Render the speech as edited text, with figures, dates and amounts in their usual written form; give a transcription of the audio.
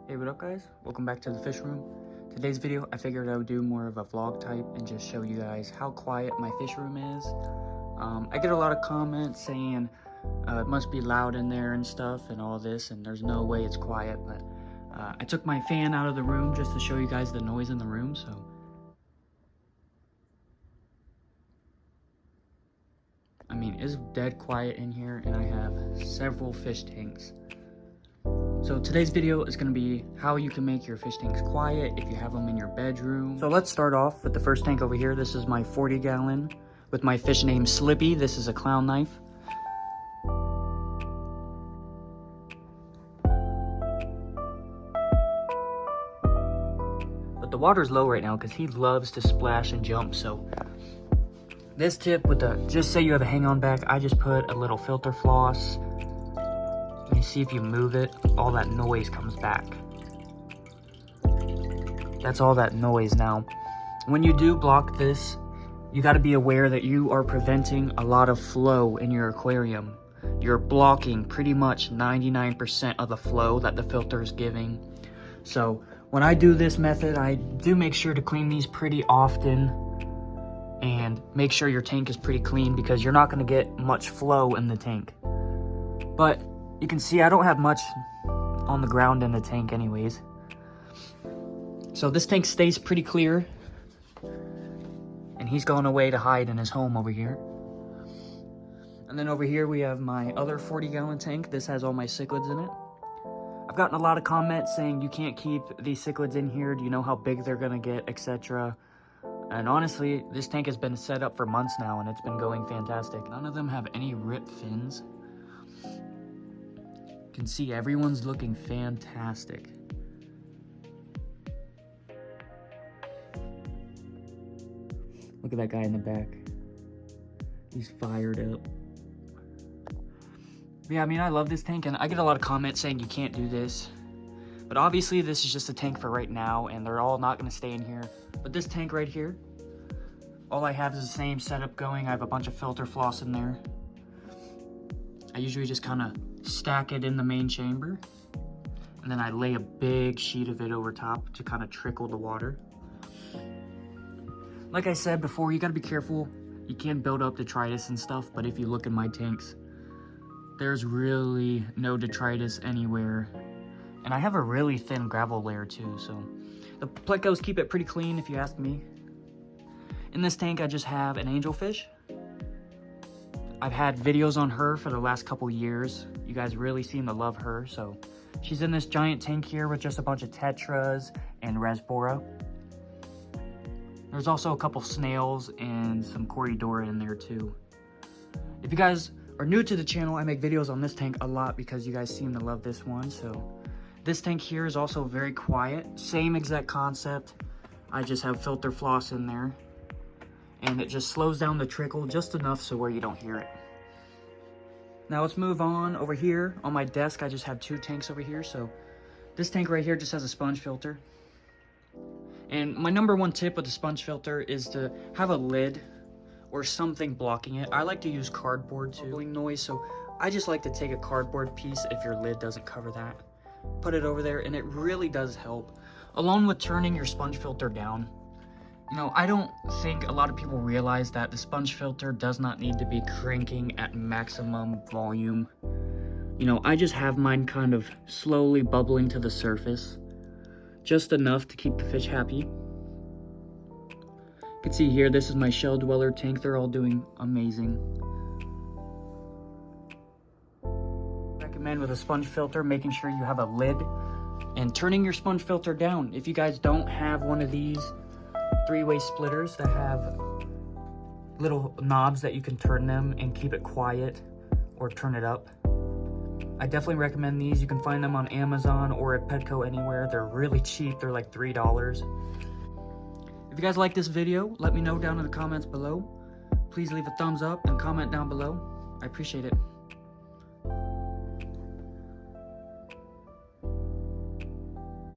Hey, what up guys? Welcome back to the fish room. Today's video, I figured I would do more of a vlog type and just show you guys how quiet my fish room is. I get a lot of comments saying it must be loud in there and stuff and all this, and there's no way it's quiet, but I took my fan out of the room just to show you guys the noise in the room. So I mean, it's dead quiet in here, and I have several fish tanks. So today's video is going to be how you can make your fish tanks quiet if you have them in your bedroom. So let's start off with the first tank over here. This is my 40-gallon with my fish named Slippy. This is a clown knife. But the water's low right now because he loves to splash and jump. So this tip with the, just say you have a hang-on back, I just put a little filter floss. You see if you move it, all that noise comes back. That's all that noise. Now, when you do block this, you got to be aware that you are preventing a lot of flow in your aquarium. You're blocking pretty much 99% of the flow that the filter is giving. So when I do this method, I do make sure to clean these pretty often and make sure your tank is pretty clean because you're not going to get much flow in the tank. But you can see I don't have much on the ground in the tank anyways. So this tank stays pretty clear. And he's gone away to hide in his home over here. And then over here we have my other 40-gallon tank. This has all my cichlids in it. I've gotten a lot of comments saying you can't keep these cichlids in here. Do you know how big they're gonna get, etc. And honestly, this tank has been set up for months now and it's been going fantastic. None of them have any ripped fins. You can see everyone's looking fantastic. Look at that guy in the back. He's fired up. Yeah, I mean, I love this tank and I get a lot of comments saying you can't do this. But obviously this is just a tank for right now and they're all not gonna stay in here. But this tank right here, all I have is the same setup going. I have a bunch of filter floss in there. I usually just kind of stack it in the main chamber and then I lay a big sheet of it over top to kind of trickle the water. Like I said before, you got to be careful. You can build up detritus and stuff, but if you look in my tanks, there's really no detritus anywhere. And I have a really thin gravel layer too, so the plecos keep it pretty clean if you ask me. In this tank, I just have an angelfish. I've had videos on her for the last couple years. You guys really seem to love her, so she's in this giant tank here with just a bunch of tetras and rasbora. There's also a couple snails and some corydora in there too. If you guys are new to the channel, I make videos on this tank a lot because you guys seem to love this one. So this tank here is also very quiet. Same exact concept. I just have filter floss in there. And it just slows down the trickle just enough so where you don't hear it. Now let's move on over here. On my desk, I just have two tanks over here. So this tank right here just has a sponge filter. And my number one tip with the sponge filter is to have a lid or something blocking it. I like to use cardboard too. Noise, so I just like to take a cardboard piece if your lid doesn't cover that. Put it over there and it really does help. Along with turning your sponge filter down. You know, I don't think a lot of people realize that the sponge filter does not need to be cranking at maximum volume. You know, I just have mine kind of slowly bubbling to the surface. Just enough to keep the fish happy. You can see here, this is my shell dweller tank. They're all doing amazing. Recommend with a sponge filter, making sure you have a lid and turning your sponge filter down. If you guys don't have one of these three-way splitters that have little knobs that you can turn them and keep it quiet or turn it up, I definitely recommend these. You can find them on Amazon or at Petco anywhere. They're really cheap. They're like $3. If you guys like this video, let me know down in the comments below. Please leave a thumbs up and comment down below. I appreciate it.